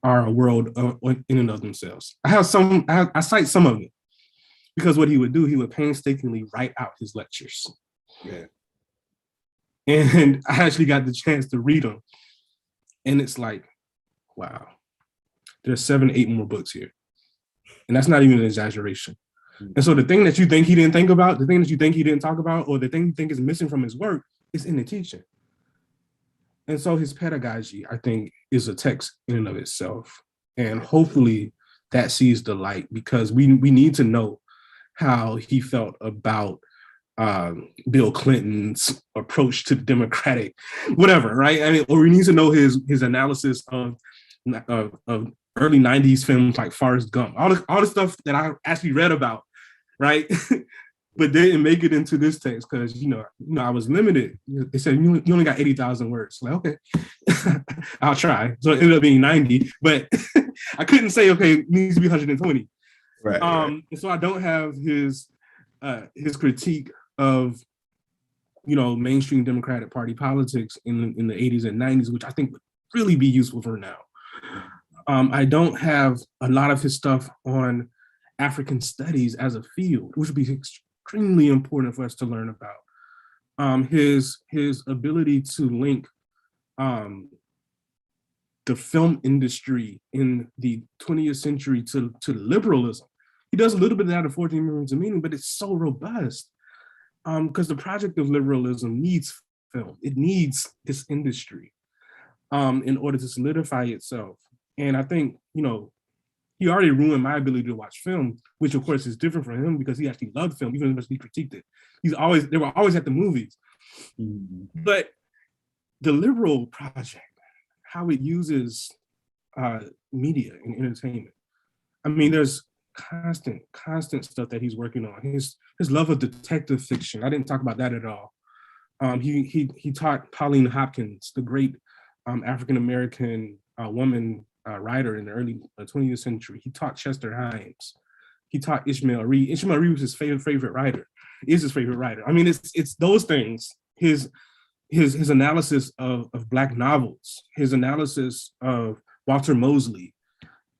are a world in and of themselves. I cite some of it, because what he would do, he would painstakingly write out his lectures. Yeah. And I actually got the chance to read them. And it's like, wow, there's 7, 8 more books here. And that's not even an exaggeration. And so the thing that you think he didn't think about, the thing that you think he didn't talk about, or the thing you think is missing from his work is in the teaching. And so his pedagogy, I think, is a text in and of itself. And hopefully that sees the light, because we need to know how he felt about Bill Clinton's approach to the Democratic, whatever, right? I mean, or we need to know his analysis of early 90s films like Forrest Gump, all the stuff that I actually read about, right? but didn't make it into this text because I was limited. They said you only got 80,000 words. Like, okay, I'll try. So it ended up being 90, but I couldn't say okay, it needs to be 120. Right. And so I don't have his critique of mainstream Democratic Party politics in the 80s and 90s, which I think would really be useful for now. I don't have a lot of his stuff on African studies as a field, which would be extremely important for us to learn about. His ability to link the film industry in the 20th century to liberalism. He does a little bit of that in 14 Millions of Meaning, but it's so robust because the project of liberalism needs film. It needs this industry in order to solidify itself. And I think, he already ruined my ability to watch film, which of course is different from him because he actually loved film, even though he critiqued it. They were always at the movies. Mm-hmm. But the liberal project, how it uses media and entertainment. I mean, there's constant stuff that he's working on. His love of detective fiction. I didn't talk about that at all. He taught Pauline Hopkins, the great African-American woman writer in the early 20th century. He taught Chester Himes. He taught Ishmael Reed. Ishmael Reed was his favorite writer. Is his favorite writer. I mean, it's those things. His analysis of Black novels, his analysis of Walter Mosley.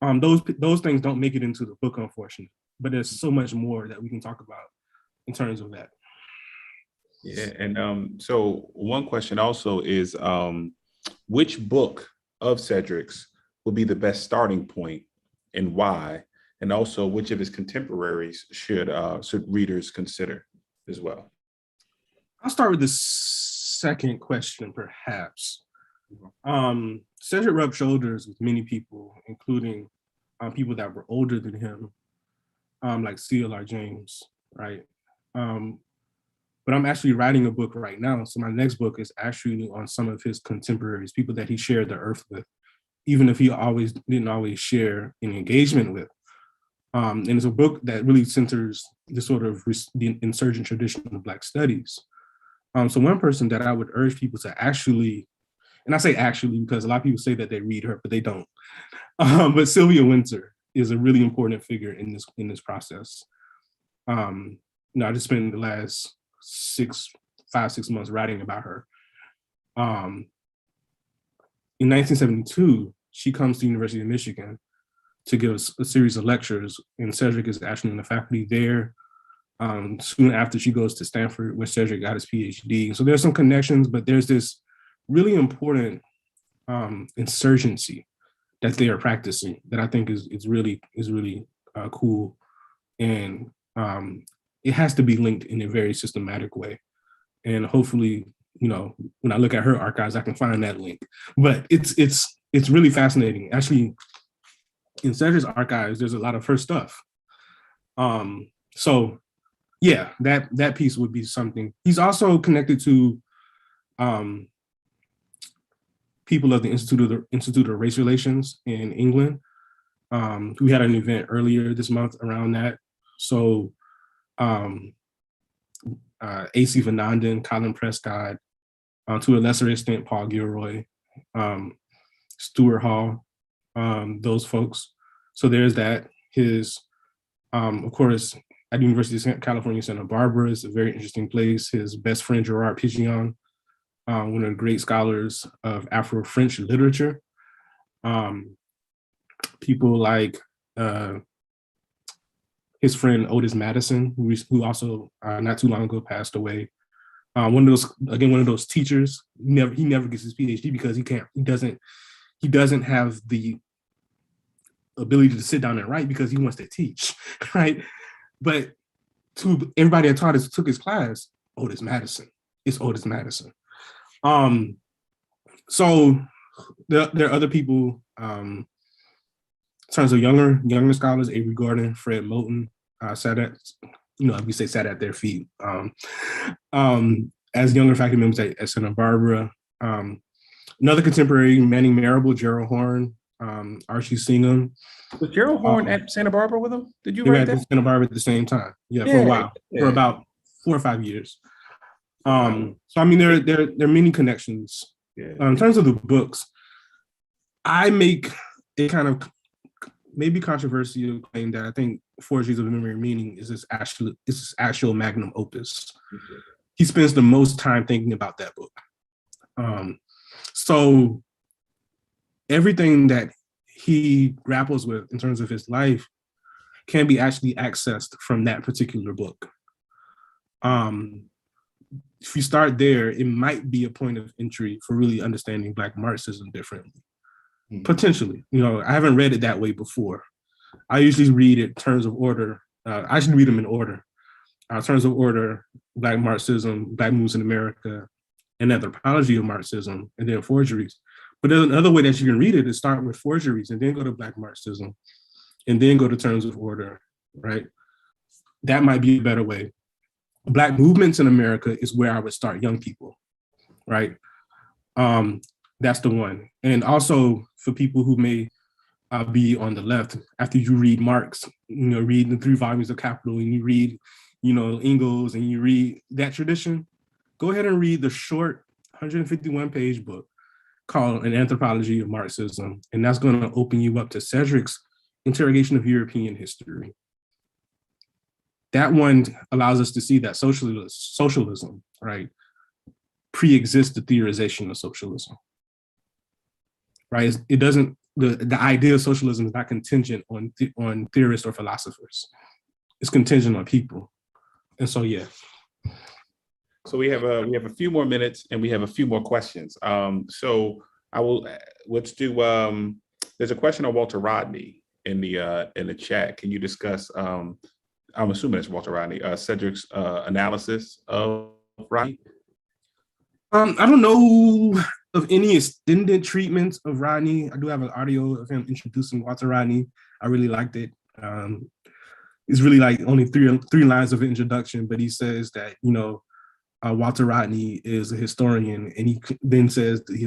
Those things don't make it into the book, unfortunately. But there's so much more that we can talk about in terms of that. Yeah, and so one question also is, which book of Cedric's will be the best starting point and why? And also, which of his contemporaries should readers consider as well? I'll start with the second question, perhaps. Cedric rubbed shoulders with many people, including people that were older than him, like C.L.R. James, right? But I'm actually writing a book right now. So my next book is actually on some of his contemporaries, people that he shared the earth with, even if he didn't always share an engagement with. And it's a book that really centers the sort of the insurgent tradition of Black studies. So one person that I would urge people to actually, and I say actually because a lot of people say that they read her, but they don't. But Sylvia Wynter is a really important figure in this process. I just spent the last 5-6 months writing about her. In 1972, she comes to the University of Michigan to give a series of lectures, and Cedric is actually in the faculty there. Soon after, she goes to Stanford, where Cedric got his PhD. So there's some connections, but there's this really important insurgency that they are practicing that I think is really cool, and it has to be linked in a very systematic way. And hopefully, when I look at her archives, I can find that link. But it's really fascinating. Actually, in Cedric's archives, there's a lot of her stuff. So yeah, that piece would be something. He's also connected to people of the Institute of Race Relations in England. We had an event earlier this month around that. So A.C. Vanandan, Colin Prescott, to a lesser extent, Paul Gilroy, Stuart Hall, those folks. So there's that. His, of course, at the University of California, Santa Barbara is a very interesting place. His best friend, Gerard Pigeon, one of the great scholars of Afro-French literature. People like his friend Otis Madison, who also not too long ago passed away. One of those teachers. He never gets his PhD because he doesn't have the ability to sit down and write because he wants to teach, right? But to everybody that took his class, Otis Madison. It's Otis Madison. So there are other people. In terms of younger scholars, Avery Gordon, Fred Moulton, sat at their feet as younger faculty members at Santa Barbara. Another contemporary, Manning Marable, Gerald Horn, Archie Singham. Was Gerald Horne at Santa Barbara with him? Did you They were write at that? Santa Barbara at the same time. Yeah, for a while, for about 4 or 5 years. So I mean, there are many connections. In terms of the books, I make a kind of maybe controversial claim that I think Forgeries of Memory and Meaning is his actual magnum opus. He spends the most time thinking about that book. So everything that he grapples with in terms of his life can be actually accessed from that particular book. If you start there, it might be a point of entry for really understanding Black Marxism differently. Potentially, I haven't read it that way before. I usually read it in terms of order. I usually read them in order. Terms of order, Black Marxism, Black Movements in America, and Anthropology of Marxism, and then Forgeries. But there's another way that you can read it is start with Forgeries and then go to Black Marxism and then go to Terms of Order, right? That might be a better way. Black Movements in America is where I would start young people, right? That's the one. And also for people who may be on the left, after you read Marx, read the 3 volumes of Capital, and you read, Engels, and you read that tradition, go ahead and read the short 151-page book called An Anthropology of Marxism. And that's going to open you up to Cedric's Interrogation of European History. That one allows us to see that socialism, right, pre-exists the theorization of socialism, right? It doesn't, the idea of socialism is not contingent on theorists or philosophers. It's contingent on people. And so, yeah. So we have a few more minutes and we have a few more questions. So let's do, there's a question on Walter Rodney in the chat. Can you discuss, I'm assuming it's Walter Rodney, Cedric's analysis of Rodney? I don't know of any extended treatments of Rodney. I do have an audio of him introducing Walter Rodney. I really liked it. It's really like only three lines of introduction, but he says that, Walter Rodney is a historian, and he then says he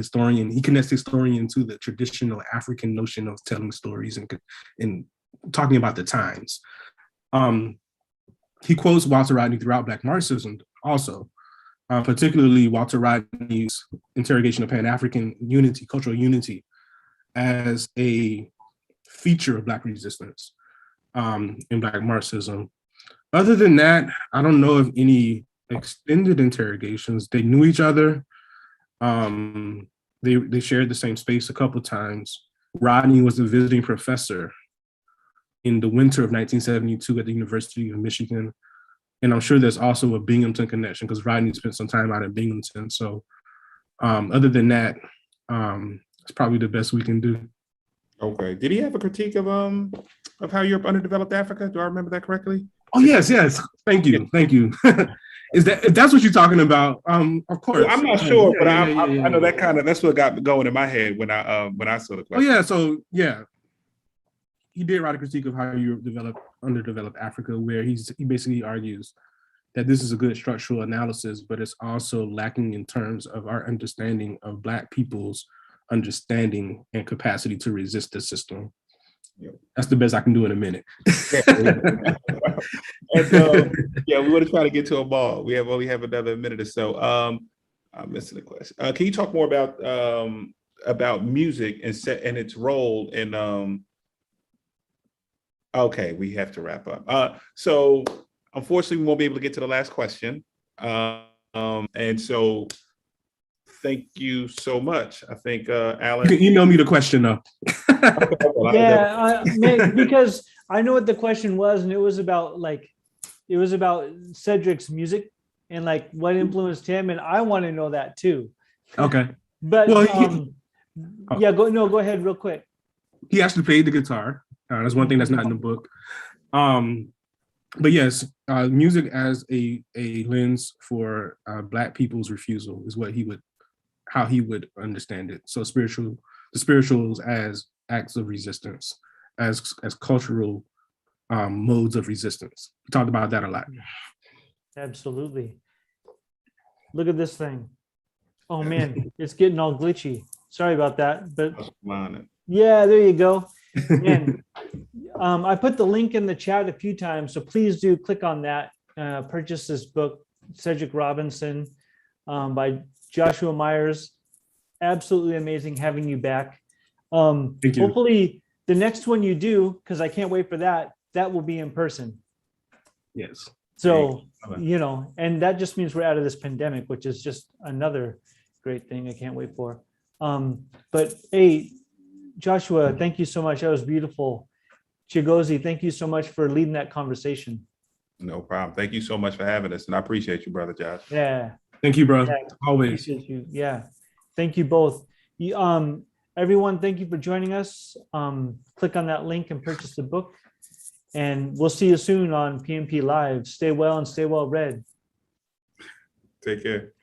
connects historian to the traditional African notion of telling stories and talking about the times. He quotes Walter Rodney throughout Black Marxism also, particularly Walter Rodney's interrogation of Pan-African unity, cultural unity, as a feature of Black resistance in Black Marxism. Other than that, I don't know of any extended interrogations. They knew each other. They shared the same space a couple times. Rodney was a visiting professor in the winter of 1972 at the University of Michigan. And I'm sure there's also a Binghamton connection because Rodney spent some time out at Binghamton. So other than that, it's probably the best we can do. Okay. Did he have a critique of how Europe underdeveloped Africa? Do I remember that correctly? Oh, yes. Thank you. If that's what you're talking about, of course. Well, I'm not sure, but I know that's what got going in my head when I saw the question. Oh yeah, so yeah, he did write a critique of how Europe underdeveloped Africa, where he basically argues that this is a good structural analysis, but it's also lacking in terms of our understanding of Black people's understanding and capacity to resist the system. Yeah. That's the best I can do in a minute. And so, yeah, we want to try to get to a ball. We only have another minute or so. I'm missing the question. Can you talk more about music and its role in? Okay, we have to wrap up. So unfortunately, we won't be able to get to the last question. And so thank you so much. I think Alan. You can email me the question though. Yeah, because I know what the question was, and it was about Cedric's music and like what influenced him, and I want to know that too. Okay. But go ahead real quick. He actually played the guitar. That's one thing that's not in the book. But yes, music as a lens for Black people's refusal is how he would understand it. So the spirituals as acts of resistance, as cultural modes of resistance. We talked about that a lot. Absolutely. Look at this thing. Oh man, it's getting all glitchy. Sorry about that, but Yeah, there you go. And I put the link in the chat a few times, so please do click on that. Purchase this book, Cedric Robinson, by Joshua Myers. Absolutely amazing having you back. Thank you. Hopefully the next one you do, because I can't wait for that, that will be in person. Yes. So, and that just means we're out of this pandemic, which is just another great thing I can't wait for. But hey, Joshua, thank you so much. That was beautiful. Chigozie, thank you so much for leading that conversation. No problem. Thank you so much for having us, and I appreciate you, Brother Josh. Yeah. Thank you, bro. Yeah, Always. appreciate you. Yeah. Thank you both. Everyone, thank you for joining us. Click on that link and purchase the book. And we'll see you soon on PMP Live. Stay well and stay well read. Take care.